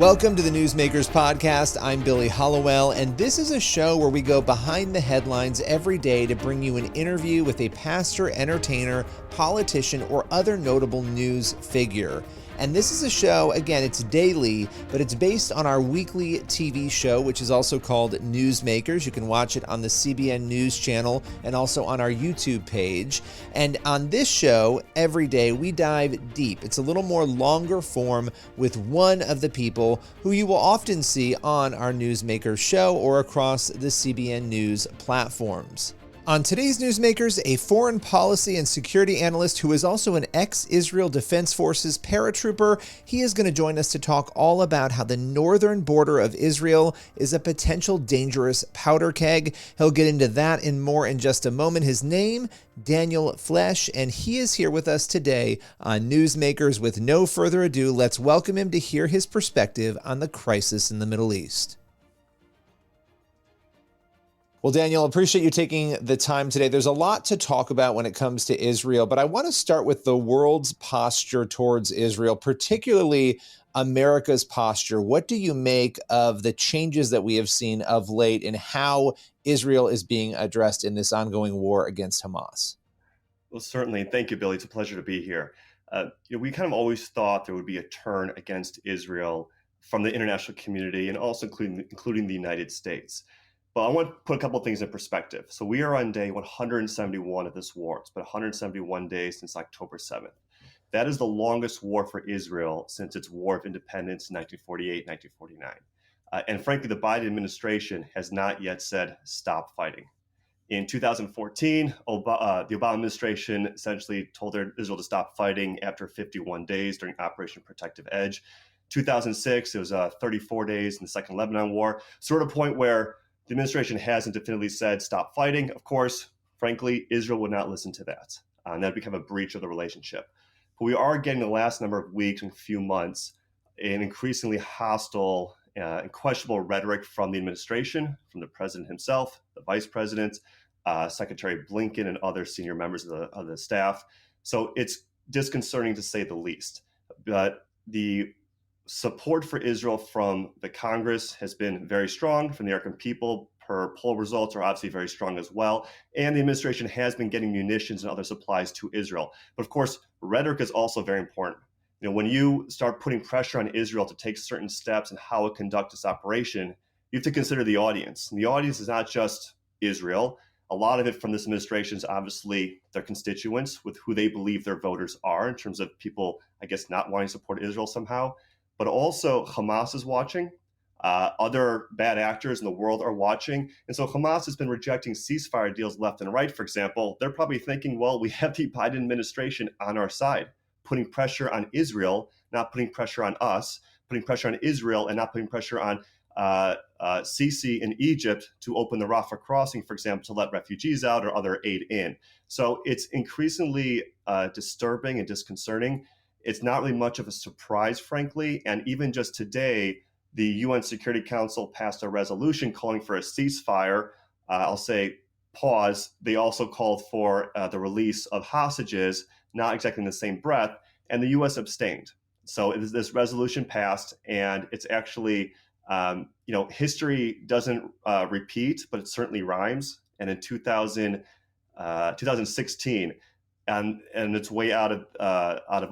Welcome to the Newsmakers Podcast. I'm Billy Hollowell, and this is a show where we go behind the headlines every day to bring you an interview with a pastor, entertainer, politician, or other notable news figure. And this is a show, again, it's daily, but it's based on our weekly TV show, which is also called Newsmakers. You can watch it on the CBN News channel and also on our YouTube page. And on this show, every day, we dive deep. It's a little more longer form with one of the people who you will often see on our Newsmakers show or across the CBN News platforms. On today's Newsmakers, a foreign policy and security analyst who is also an ex-Israel Defense Forces paratrooper. He is going to join us to talk all about how the northern border of Israel is a potential dangerous powder keg. He'll get into that and more in just a moment. His name, Daniel Flesch, and he is here with us today on Newsmakers. With no further ado, let's welcome him to hear his perspective on the crisis in the Middle East. Well, Daniel, appreciate you taking the time today. There's a lot to talk about when it comes to Israel, but I want to start with the world's posture towards Israel, particularly America's posture. What do you make of the changes that we have seen of late and how Israel is being addressed in this ongoing war against Hamas? Well, certainly. Thank you, Billy. It's a pleasure to be here. We kind of always thought there would be a turn against Israel from the international community and also including the United States. But I want to put a couple of things in perspective. So we are on day 171 of this war. It's been 171 days since October 7th. That is the longest war for Israel since its War of Independence in 1948, 1949. And frankly, the Biden administration has not yet said, stop fighting. In 2014, the Obama administration essentially told Israel to stop fighting after 51 days during Operation Protective Edge. 2006, it was 34 days in the Second Lebanon War. Sort of point where the administration hasn't definitively said stop fighting. Of course, frankly, Israel would not listen to that. And that would become a breach of the relationship. But we are getting the last number of weeks and few months an increasingly hostile and questionable rhetoric from the administration, from the president himself, the vice president, Secretary Blinken, and other senior members of the staff. So it's disconcerting to say the least. But the support for Israel from the Congress has been very strong, from the American people. Per poll results are obviously very strong as well. And the administration has been getting munitions and other supplies to Israel. But of course, rhetoric is also very important. When you start putting pressure on Israel to take certain steps in how it conducts its operation, you have to consider the audience. And the audience is not just Israel. A lot of it from this administration is obviously their constituents, with who they believe their voters are in terms of people, I guess, not wanting to support Israel somehow. But also Hamas is watching. Other bad actors in the world are watching. And so Hamas has been rejecting ceasefire deals left and right, for example. They're probably thinking, well, we have the Biden administration on our side, putting pressure on Israel, not putting pressure on us, putting pressure on Israel and not putting pressure on Sisi in Egypt to open the Rafah crossing, for example, to let refugees out or other aid in. So it's increasingly disturbing and disconcerting. It's not really much of a surprise, frankly. And even just today, the UN Security Council passed a resolution calling for a ceasefire. I'll say pause. They also called for the release of hostages, not exactly in the same breath, and the U.S. abstained. So this resolution passed, and it's actually, history doesn't repeat, but it certainly rhymes. And in 2016, and its way out of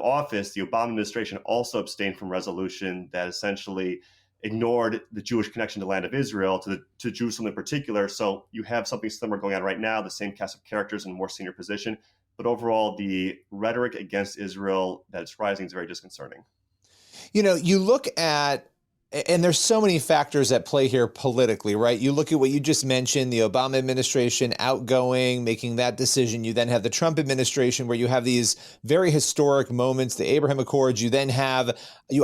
office, the Obama administration also abstained from resolution that essentially ignored the Jewish connection to the land of Israel, to Jerusalem in particular. So you have something similar going on right now, the same cast of characters in a more senior position. But overall, the rhetoric against Israel that it's rising is very disconcerting. You look at, and there's so many factors at play here politically, right? You look at what you just mentioned, the Obama administration outgoing, making that decision. You then have the Trump administration where you have these very historic moments, the Abraham Accords. You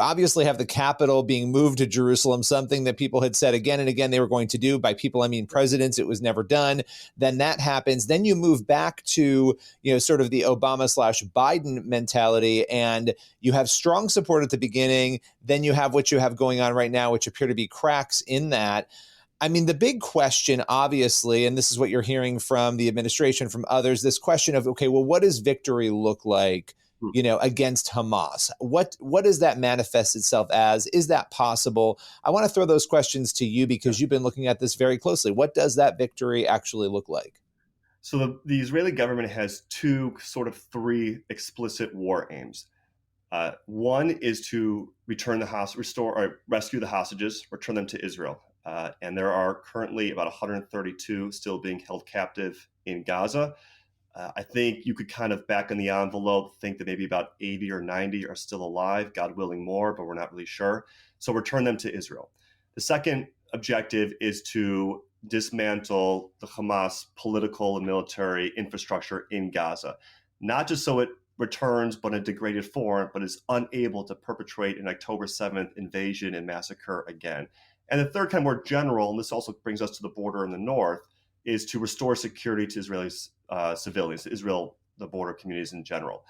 obviously have the capital being moved to Jerusalem, something that people had said again and again they were going to do. By people, I mean presidents. It was never done. Then that happens. Then you move back to, sort of the Obama/Biden mentality, and you have strong support at the beginning. Then you have what you have going on right now, which appear to be cracks in that. I mean, the big question, obviously, and this is what you're hearing from the administration, from others, this question of, okay, well, what does victory look like against Hamas. What does that manifest itself as? Is that possible? I want to throw those questions to you because you've been looking at this very closely. What does that victory actually look like? So the Israeli government has three explicit war aims. One is to restore or rescue the hostages, return them to Israel. And there are currently about 132 still being held captive in Gaza. I think you could kind of back in the envelope think that maybe about 80 or 90 are still alive, God willing more, but we're not really sure. So return them to Israel. The second objective is to dismantle the Hamas political and military infrastructure in Gaza, not just so it returns but in a degraded form, but is unable to perpetrate an October 7th invasion and massacre again. And the third, kind of more general, and this also brings us to the border in the north, is to restore security to Israeli civilians, Israel, the border communities in general.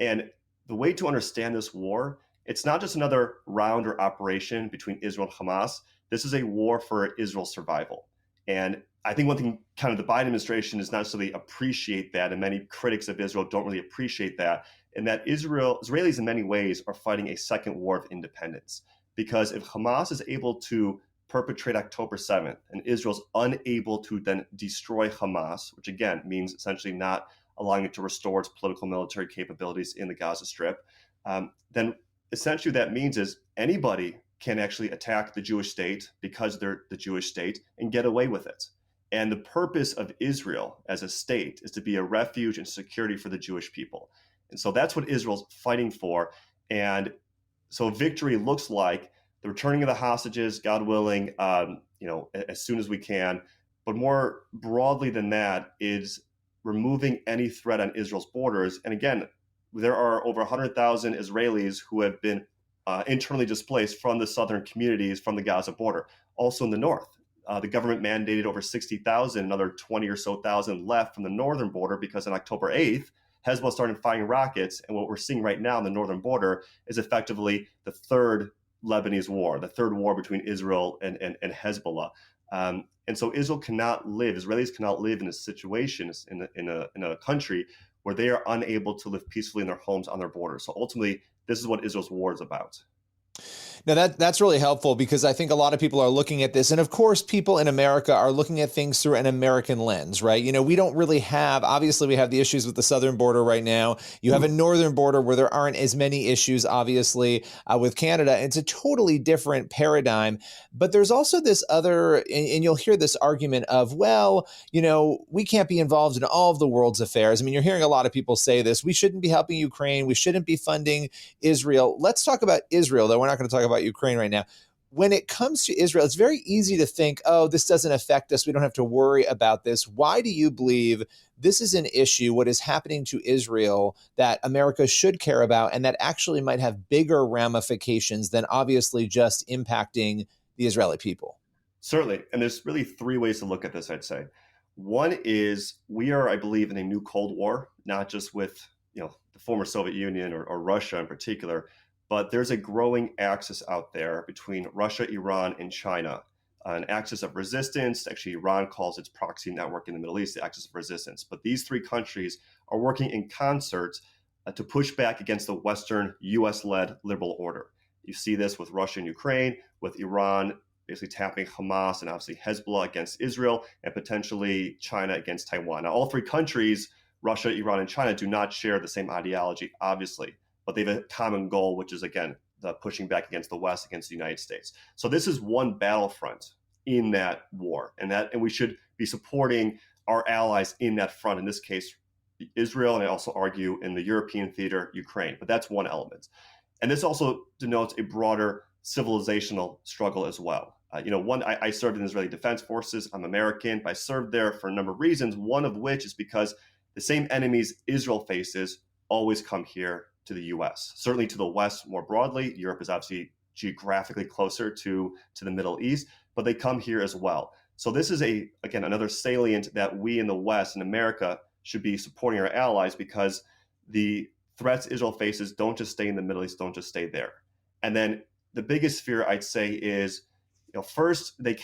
And the way to understand this war, it's not just another round or operation between Israel and Hamas. This is a war for Israel's survival. And I think one thing kind of the Biden administration does not necessarily appreciate that, and many critics of Israel don't really appreciate that, and that Israelis in many ways are fighting a second war of independence. Because if Hamas is able to perpetrate October 7th and Israel's unable to then destroy Hamas, which again means essentially not allowing it to restore its political military capabilities in the Gaza Strip, then essentially what that means is anybody can actually attack the Jewish state because they're the Jewish state and get away with it. And the purpose of Israel as a state is to be a refuge and security for the Jewish people. And so that's what Israel's fighting for. And so victory looks like the returning of the hostages, God willing, as soon as we can. But more broadly than that is removing any threat on Israel's borders. And again, there are over 100,000 Israelis who have been internally displaced from the southern communities from the Gaza border. Also in the north, the government mandated over 60,000, another 20 or so thousand left from the northern border because on October 8th, Hezbollah started firing rockets. And what we're seeing right now on the northern border is effectively the third Lebanese war, the third war between Israel and Hezbollah. And so Israelis cannot live in a situation in a country where they are unable to live peacefully in their homes on their borders. So ultimately, this is what Israel's war is about. Now that's really helpful because I think a lot of people are looking at this. And of course, people in America are looking at things through an American lens, right? We don't really obviously we have the issues with the southern border right now. You have a northern border where there aren't as many issues, obviously, with Canada. It's a totally different paradigm. But there's also this other, and you'll hear this argument of, well, we can't be involved in all of the world's affairs. I mean, you're hearing a lot of people say this. We shouldn't be helping Ukraine. We shouldn't be funding Israel. Let's talk about Israel, though. We're not going to talk about Ukraine right now. When it comes to Israel, it's very easy to think, oh, this doesn't affect us. We don't have to worry about this. Why do you believe this is an issue, what is happening to Israel, that America should care about and that actually might have bigger ramifications than obviously just impacting the Israeli people? Certainly. And there's really three ways to look at this, I'd say. One is we are, I believe, in a new Cold War, not just with the former Soviet Union or Russia in particular, but there's a growing axis out there between Russia, Iran, and China, an axis of resistance. Actually, Iran calls its proxy network in the Middle East the axis of resistance. But these three countries are working in concert to push back against the Western US-led liberal order. You see this with Russia and Ukraine, with Iran basically tapping Hamas and obviously Hezbollah against Israel, and potentially China against Taiwan. Now, all three countries, Russia, Iran, and China, do not share the same ideology, obviously, but they have a common goal, which is, again, the pushing back against the West, against the United States. So this is one battlefront in that war, and we should be supporting our allies in that front, in this case, Israel, and I also argue in the European theater, Ukraine. But that's one element. And this also denotes a broader civilizational struggle as well. I served in the Israeli Defense Forces. I'm American, but I served there for a number of reasons, one of which is because the same enemies Israel faces always come here to the U.S., certainly to the West more broadly. Europe is obviously geographically closer to the Middle East, but they come here as well. So this is, again, another salient that we in the West, in America, should be supporting our allies, because the threats Israel faces don't just stay in the Middle East, don't just stay there. And then the biggest fear, I'd say, is, first they're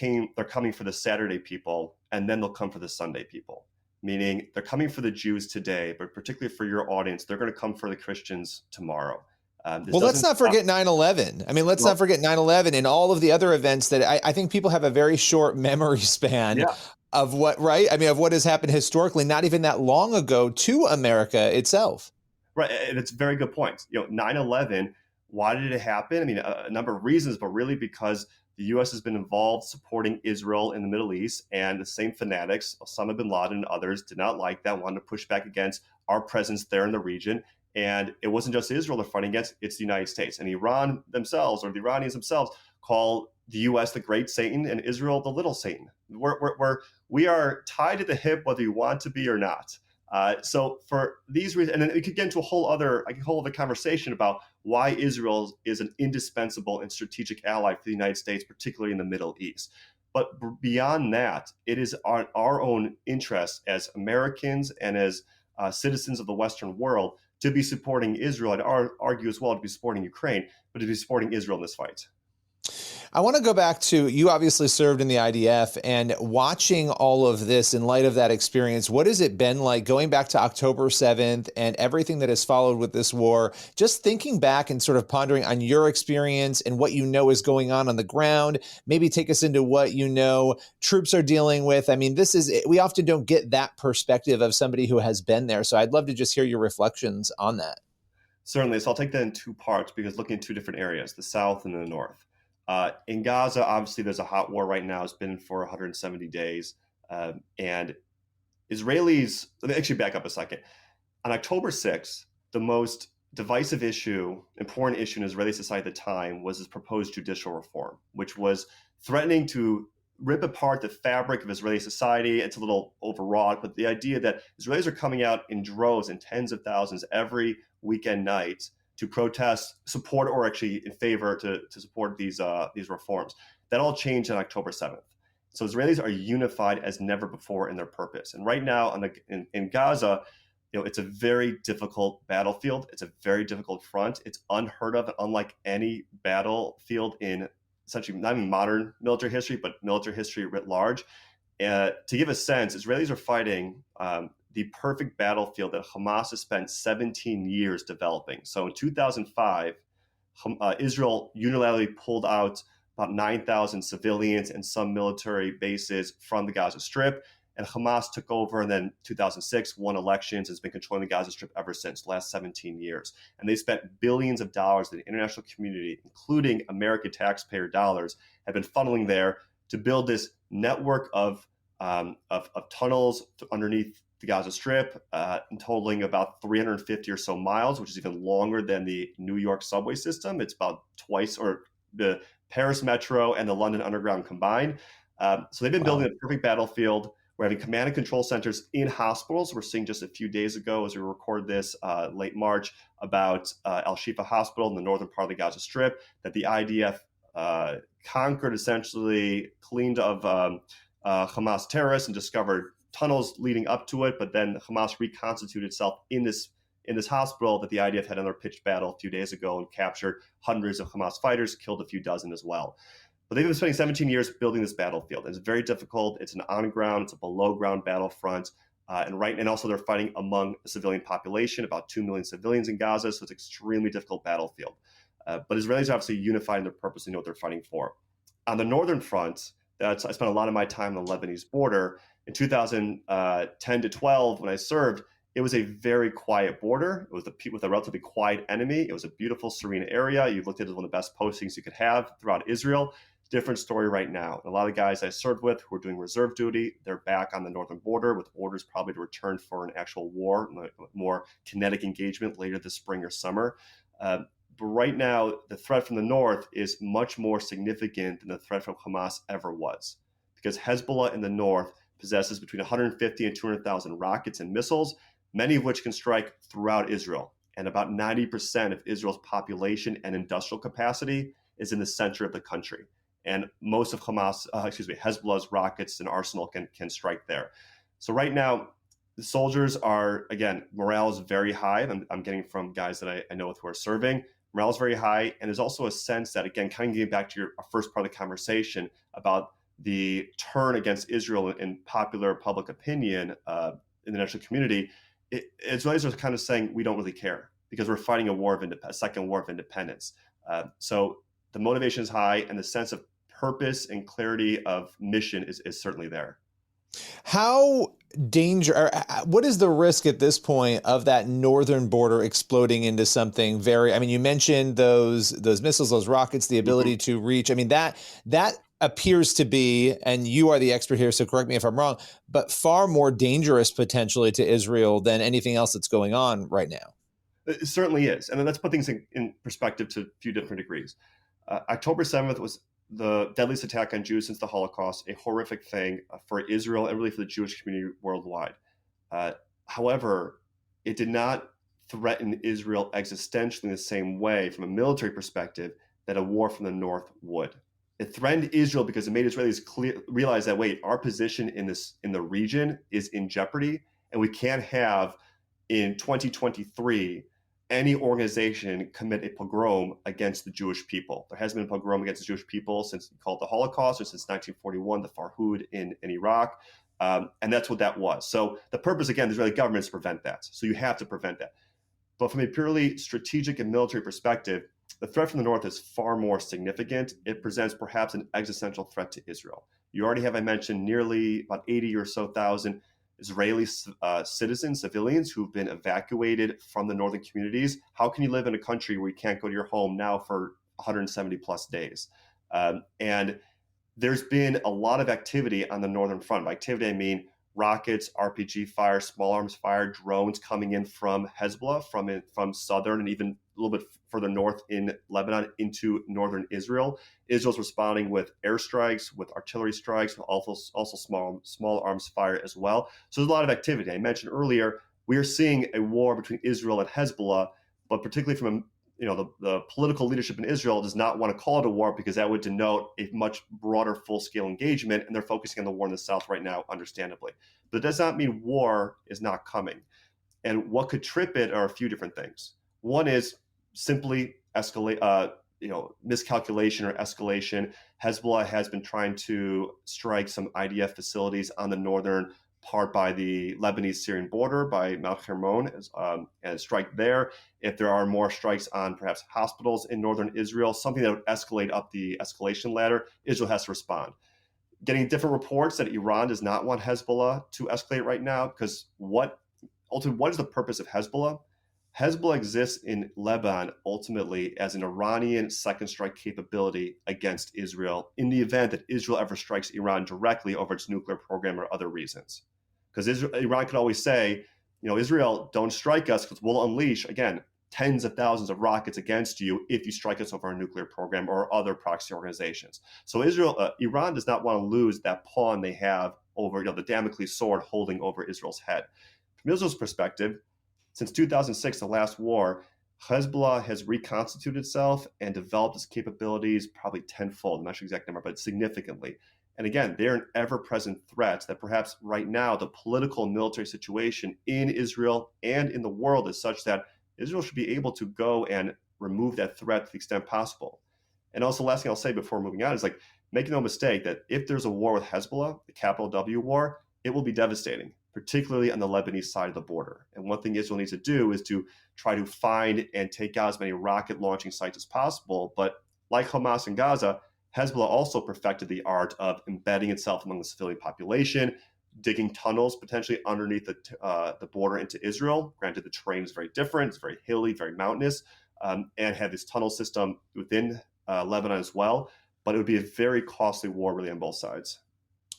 coming for the Saturday people, and then they'll come for the Sunday people. meaning they're coming for the Jews today, but particularly for your audience, they're going to come for the Christians tomorrow. This Well, let's doesn't not stop. forget 9/11. I mean, let's Well, not forget 9/11 and all of the other events that I think people have a very short memory span yeah, of what, right? I mean, of what has happened historically, not even that long ago to America itself. right. And it's a very good point. 9/11, why did it happen? I mean, a number of reasons, but really because the U.S. has been involved supporting Israel in the Middle East, and the same fanatics, Osama bin Laden and others, did not like that, wanted to push back against our presence there in the region. And it wasn't just Israel they're fighting against, it's the United States. And Iran themselves, or the Iranians themselves, call the U.S. the great Satan and Israel the little Satan. We are tied at the hip whether you want to be or not. So for these reasons, and then we could get into a whole other conversation about why Israel is an indispensable and strategic ally for the United States, particularly in the Middle East. But beyond that, it is our own interest as Americans and as citizens of the Western world to be supporting Israel. I'd argue as well to be supporting Ukraine, but to be supporting Israel in this fight. I want to go back to, you obviously served in the IDF, and watching all of this in light of that experience, what has it been like going back to October 7th and everything that has followed with this war? Just thinking back and sort of pondering on your experience and what you know is going on the ground, maybe take us into what you know troops are dealing with. I mean, we often don't get that perspective of somebody who has been there. So I'd love to just hear your reflections on that. Certainly. So I'll take that in two parts because looking at two different areas, the South and the North. In Gaza, obviously, there's a hot war right now. It's been for 170 days. And Israelis, let me actually back up a second. On October 6th, the most divisive issue, important issue in Israeli society at the time was this proposed judicial reform, which was threatening to rip apart the fabric of Israeli society. It's a little overwrought, but the idea that Israelis are coming out in droves in tens of thousands every weekend night to protest, support, or actually in favor to support these reforms. That all changed on October 7th. So Israelis are unified as never before in their purpose. And right now in Gaza, it's a very difficult battlefield. It's a very difficult front. It's unheard of and unlike any battlefield in essentially not even modern military history, but military history writ large. To give a sense, Israelis are fighting the perfect battlefield that Hamas has spent 17 years developing. So in 2005, Israel unilaterally pulled out about 9,000 civilians and some military bases from the Gaza Strip. And Hamas took over, and then 2006 won elections, has been controlling the Gaza Strip ever since, the last 17 years. And they spent billions of dollars that the international community, including American taxpayer dollars, have been funneling there to build this network of tunnels underneath the Gaza Strip, totaling about 350 or so miles, which is even longer than the New York subway system. It's about twice, or the Paris Metro and the London Underground combined. So they've been building a perfect battlefield. We're having command and control centers in hospitals. We're seeing just a few days ago, as we record this, late March, about Al-Shifa Hospital in the northern part of the Gaza Strip, that the IDF conquered, essentially cleaned of Hamas terrorists and discovered tunnels leading up to it. But then Hamas reconstituted itself in this hospital that the IDF had another pitched battle a few days ago and captured hundreds of Hamas fighters, killed a few dozen as well. But they've been spending 17 years building this battlefield. It's very difficult. It's an on-ground, it's a below-ground battlefront. And also they're fighting among the civilian population, about 2 million civilians in Gaza, so it's an extremely difficult battlefield. But Israelis are obviously unified in their purpose and know what they're fighting for. On the northern front, I spent a lot of my time on the Lebanese border. In 2010 to 12, when I served, it was a very quiet border. It was with a relatively quiet enemy. It was a beautiful, serene area. You looked at it as one of the best postings you could have throughout Israel. Different story right now. A lot of guys I served with who are doing reserve duty, they're back on the northern border with orders probably to return for an actual war, more kinetic engagement later this spring or summer. But right now, the threat from the north is much more significant than the threat from Hamas ever was, because Hezbollah in the north possesses between 150 and 200,000 rockets and missiles, many of which can strike throughout Israel. And about 90% of Israel's population and industrial capacity is in the center of the country. And most of Hezbollah's rockets and arsenal can strike there. So right now, the soldiers are, again, morale is very high. I'm getting from guys that I know who are serving. Morale is very high. And there's also a sense that, again, kind of getting back to our first part of the conversation about the turn against Israel in popular public opinion, international community, Israelis are kind of saying we don't really care because we're fighting a second war of independence. So the motivation is high, and the sense of purpose and clarity of mission is certainly there. What is the risk at this point of that northern border exploding into something very, I mean, you mentioned those missiles, those rockets, the ability to reach. I mean, that appears to be, and you are the expert here, so correct me if I'm wrong, but far more dangerous potentially to Israel than anything else that's going on right now. It certainly is. And let's put things in perspective to a few different degrees. October 7th was the deadliest attack on Jews since the Holocaust, a horrific thing for Israel and really for the Jewish community worldwide. However, it did not threaten Israel existentially in the same way from a military perspective that a war from the north would. It threatened Israel because it made Israelis realize that, wait, our position in the region is in jeopardy, and we can't have in 2023 any organization commit a pogrom against the Jewish people. There hasn't been a pogrom against the Jewish people since called the Holocaust, or since 1941, the Farhud in Iraq. And that's what that was. So the purpose, again, the Israeli government is to prevent that. So you have to prevent that. But from a purely strategic and military perspective, the threat from the north is far more significant. It presents perhaps an existential threat to Israel. You already have, I mentioned, nearly about 80 or so thousand Israeli citizens, civilians who've been evacuated from the northern communities. How can you live in a country where you can't go to your home now for 170 plus days? And there's been a lot of activity on the northern front. By activity, I mean rockets, RPG fire, small arms fire, drones coming in from Hezbollah, from southern and even a little bit further north in Lebanon into northern Israel. Israel's responding with airstrikes, with artillery strikes, also small arms fire as well. So there's a lot of activity. I mentioned earlier, we are seeing a war between Israel and Hezbollah, but particularly from the political leadership in Israel does not want to call it a war because that would denote a much broader full-scale engagement, and they're focusing on the war in the south right now, understandably. But it does not mean war is not coming. And what could trip it are a few different things. One is simply miscalculation or escalation. Hezbollah has been trying to strike some IDF facilities on the northern part by the Lebanese-Syrian border, by Mount Hermon, and strike there. If there are more strikes on perhaps hospitals in northern Israel, something that would escalate up the escalation ladder, Israel has to respond. Getting different reports that Iran does not want Hezbollah to escalate right now, because what is the purpose of Hezbollah? Hezbollah exists in Lebanon ultimately as an Iranian second strike capability against Israel in the event that Israel ever strikes Iran directly over its nuclear program or other reasons. Because Iran could always say, Israel, don't strike us because we'll unleash, again, tens of thousands of rockets against you if you strike us over our nuclear program or other proxy organizations. So Iran does not want to lose that pawn they have over the Damocles sword holding over Israel's head. From Israel's perspective, since 2006, the last war, Hezbollah has reconstituted itself and developed its capabilities probably tenfold. I'm not sure the exact number, but significantly. And again, they're an ever-present threat that perhaps right now the political and military situation in Israel and in the world is such that Israel should be able to go and remove that threat to the extent possible. And also, last thing I'll say before moving on is make no mistake that if there's a war with Hezbollah, the capital W war, it will be devastating, particularly on the Lebanese side of the border. And one thing Israel needs to do is to try to find and take out as many rocket launching sites as possible. But like Hamas in Gaza, Hezbollah also perfected the art of embedding itself among the civilian population, digging tunnels potentially underneath the border into Israel. Granted, the terrain is very different. It's very hilly, very mountainous, and had this tunnel system within Lebanon as well. But it would be a very costly war really on both sides.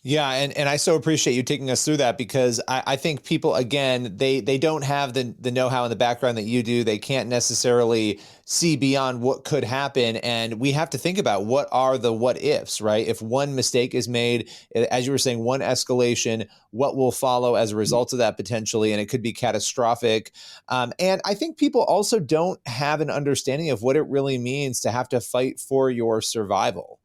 Yeah, and I so appreciate you taking us through that, because I think people, again, they don't have the know-how in the background that you do. They can't necessarily see beyond what could happen. And we have to think about what are the what ifs, right? If one mistake is made, as you were saying, one escalation, what will follow as a result of that potentially, and it could be catastrophic. And I think people also don't have an understanding of what it really means to have to fight for your survival.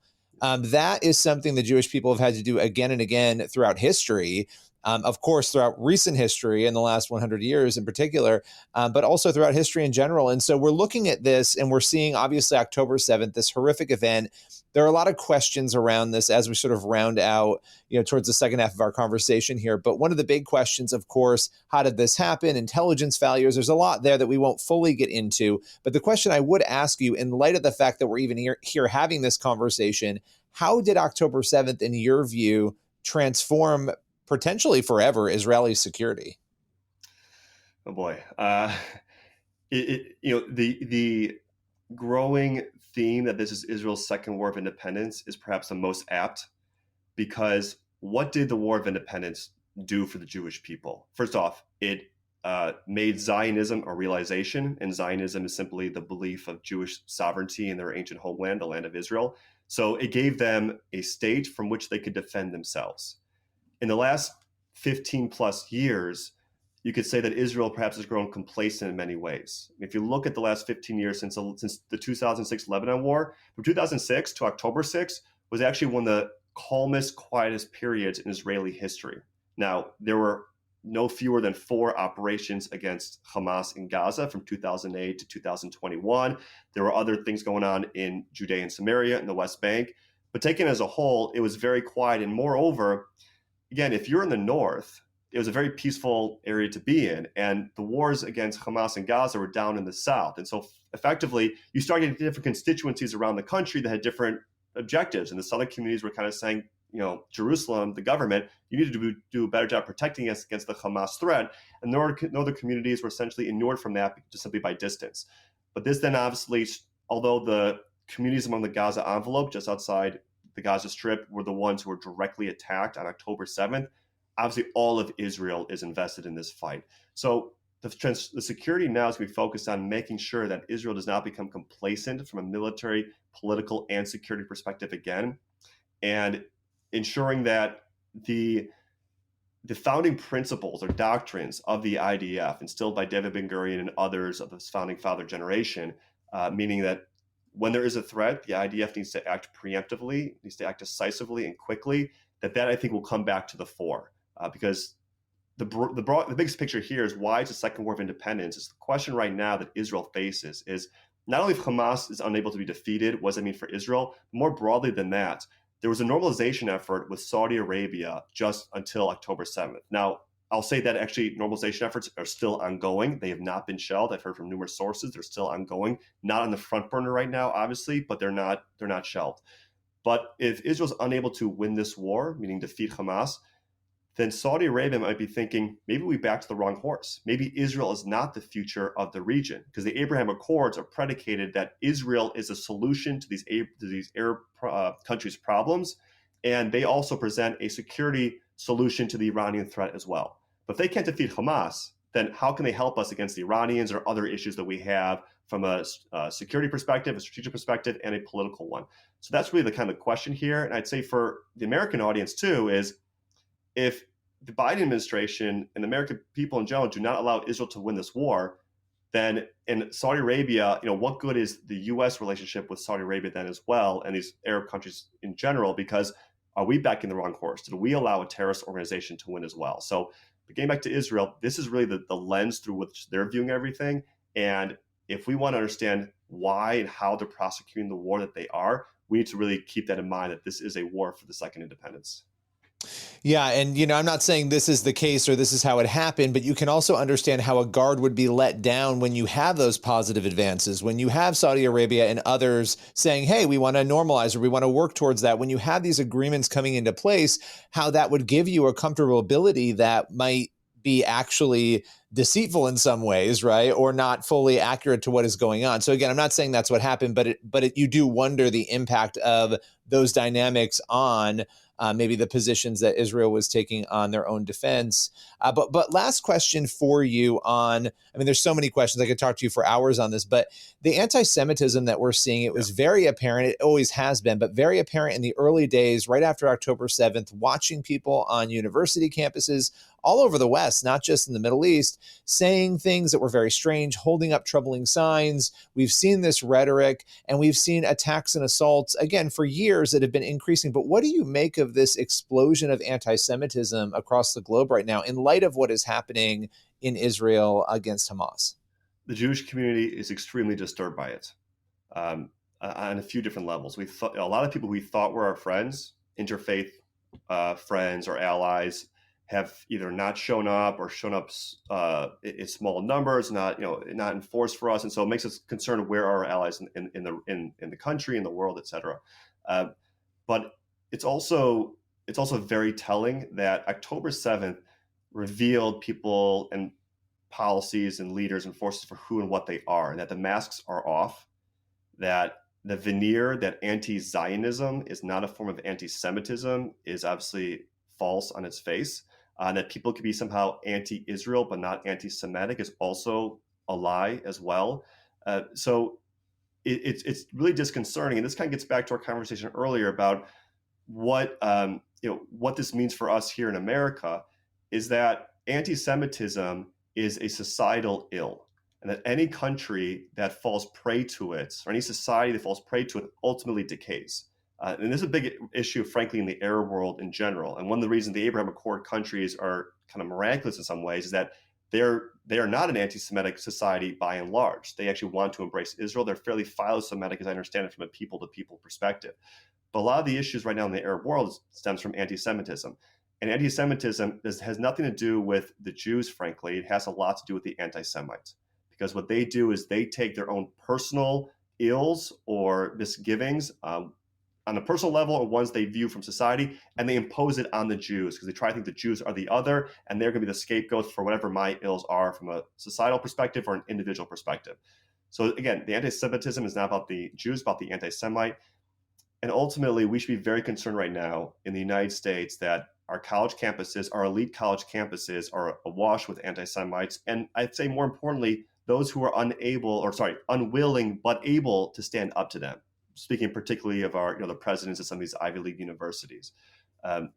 That is something the Jewish people have had to do again and again throughout history. of course, throughout recent history in the last 100 years in particular, but also throughout history in general. And so we're looking at this and we're seeing, obviously, October 7th, this horrific event. There are a lot of questions around this as we sort of round out, towards the second half of our conversation here. But one of the big questions, of course, how did this happen? Intelligence failures. There's a lot there that we won't fully get into. But the question I would ask you, in light of the fact that we're even here having this conversation, how did October 7th, in your view, transform potentially forever Israeli security? Oh boy, the growing theme that this is Israel's second war of independence is perhaps the most apt, because what did the War of Independence do for the Jewish people? First off, it made Zionism a realization, and Zionism is simply the belief of Jewish sovereignty in their ancient homeland, the land of Israel. So it gave them a state from which they could defend themselves. In the last 15 plus years, you could say that Israel perhaps has grown complacent in many ways. If you look at the last 15 years since the 2006 Lebanon War, from 2006 to October 6 was actually one of the calmest, quietest periods in Israeli history. Now, there were no fewer than 4 operations against Hamas in Gaza from 2008 to 2021. There were other things going on in Judea and Samaria and the West Bank. But taken as a whole, it was very quiet. And moreover, again, if you're in the north, it was a very peaceful area to be in. And the wars against Hamas and Gaza were down in the south. And so effectively, you started getting different constituencies around the country that had different objectives. And the southern communities were kind of saying, Jerusalem, the government, you need to do a better job protecting us against the Hamas threat. And northern communities were essentially inured from that just simply by distance. But this then obviously, although the communities among the Gaza envelope, just outside the Gaza Strip, were the ones who were directly attacked on October 7th, obviously all of Israel is invested in this fight. So the security now is going to be focused on making sure that Israel does not become complacent from a military, political, and security perspective again, and ensuring that the founding principles or doctrines of the IDF, instilled by David Ben-Gurion and others of this founding father generation, meaning that when there is a threat, the IDF needs to act preemptively, needs to act decisively and quickly, that I think will come back to the fore. Because the biggest picture here is why it's a second war of independence. It's the question right now that Israel faces is not only if Hamas is unable to be defeated, what does that mean for Israel? More broadly than that, there was a normalization effort with Saudi Arabia just until October 7th. Now, I'll say that actually normalization efforts are still ongoing. They have not been shelved. I've heard from numerous sources they're still ongoing, not on the front burner right now, obviously, but they're not shelved. But if Israel's unable to win this war, meaning defeat Hamas, then Saudi Arabia might be thinking, maybe we backed the wrong horse. Maybe Israel is not the future of the region, because the Abraham Accords are predicated that Israel is a solution to these Arab countries' problems, and they also present a security solution to the Iranian threat as well. But if they can't defeat Hamas, then how can they help us against the Iranians or other issues that we have from a security perspective, a strategic perspective, and a political one? So that's really the kind of question here. And I'd say for the American audience too is, if the Biden administration and the American people in general do not allow Israel to win this war, then in Saudi Arabia, what good is the U.S. relationship with Saudi Arabia then as well, and these Arab countries in general? Because are we backing the wrong horse? Did we allow a terrorist organization to win as well? So getting back to Israel, this is really the lens through which they're viewing everything. And if we want to understand why and how they're prosecuting the war that they are, we need to really keep that in mind, that this is a war for the second independence. Yeah. And, I'm not saying this is the case or this is how it happened, but you can also understand how a guard would be let down when you have those positive advances, when you have Saudi Arabia and others saying, hey, we want to normalize or we want to work towards that. When you have these agreements coming into place, how that would give you a comfortability that might be actually deceitful in some ways, right? Or not fully accurate to what is going on. So again, I'm not saying that's what happened, but you do wonder the impact of those dynamics on maybe the positions that Israel was taking on their own defense. But last question for you there's so many questions. I could talk to you for hours on this, but the anti-Semitism that we're seeing, it was very apparent. It always has been, but very apparent in the early days, right after October 7th, watching people on university campuses, all over the West, not just in the Middle East, saying things that were very strange, holding up troubling signs. We've seen this rhetoric, and we've seen attacks and assaults, again, for years that have been increasing. But what do you make of this explosion of anti-Semitism across the globe right now in light of what is happening in Israel against Hamas? The Jewish community is extremely disturbed by it on a few different levels. A lot of people we thought were our friends, interfaith friends or allies, have either not shown up or shown up in small numbers, not in force for us, and so it makes us concerned where are our allies in the country, in the world, etc. But it's also very telling that October 7th revealed people and policies and leaders and forces for who and what they are, and that the masks are off, that the veneer that anti-Zionism is not a form of anti-Semitism is obviously false on its face, that people could be somehow anti-Israel but not anti-Semitic is also a lie as well. So it's really disconcerting, and this kind of gets back to our conversation earlier about what this means for us here in America, is that anti-Semitism is a societal ill, and that any country that falls prey to it, or any society that falls prey to it, ultimately decays. And this is a big issue, frankly, in the Arab world in general. And one of the reasons the Abraham Accord countries are kind of miraculous in some ways is that they are not an anti-Semitic society by and large. They actually want to embrace Israel. They're fairly philo-Semitic, as I understand it, from a people-to-people perspective. But a lot of the issues right now in the Arab world stems from anti-Semitism. And anti-Semitism has nothing to do with the Jews, frankly. It has a lot to do with the anti-Semites. Because what they do is they take their own personal ills or misgivings on a personal level, or ones they view from society, and they impose it on the Jews because they try to think the Jews are the other, and they're going to be the scapegoats for whatever my ills are from a societal perspective or an individual perspective. So again, the anti-Semitism is not about the Jews, about the anti-Semite. And ultimately, we should be very concerned right now in the United States that our college campuses, our elite college campuses, are awash with anti-Semites. And I'd say more importantly, those who are unwilling, but able to stand up to them. Speaking particularly of the presidents of some of these Ivy League universities.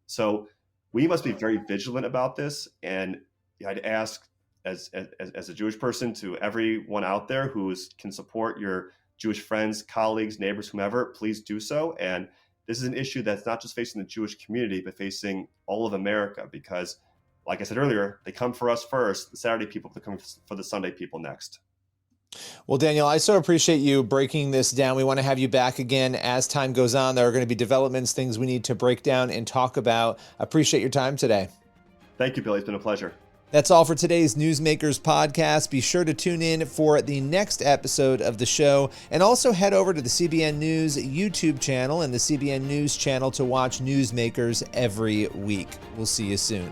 So we must be very vigilant about this. And I'd ask, as a Jewish person, to everyone out there who can support your Jewish friends, colleagues, neighbors, whomever, please do so. And this is an issue that's not just facing the Jewish community, but facing all of America, because, like I said earlier, they come for us first, the Saturday people, they come for the Sunday people next. Well, Daniel, I so appreciate you breaking this down. We want to have you back again as time goes on. There are going to be developments, things we need to break down and talk about. I appreciate your time today. Thank you, Billy. It's been a pleasure. That's all for today's Newsmakers podcast. Be sure to tune in for the next episode of the show, and also head over to the CBN News YouTube channel and the CBN News channel to watch Newsmakers every week. We'll see you soon.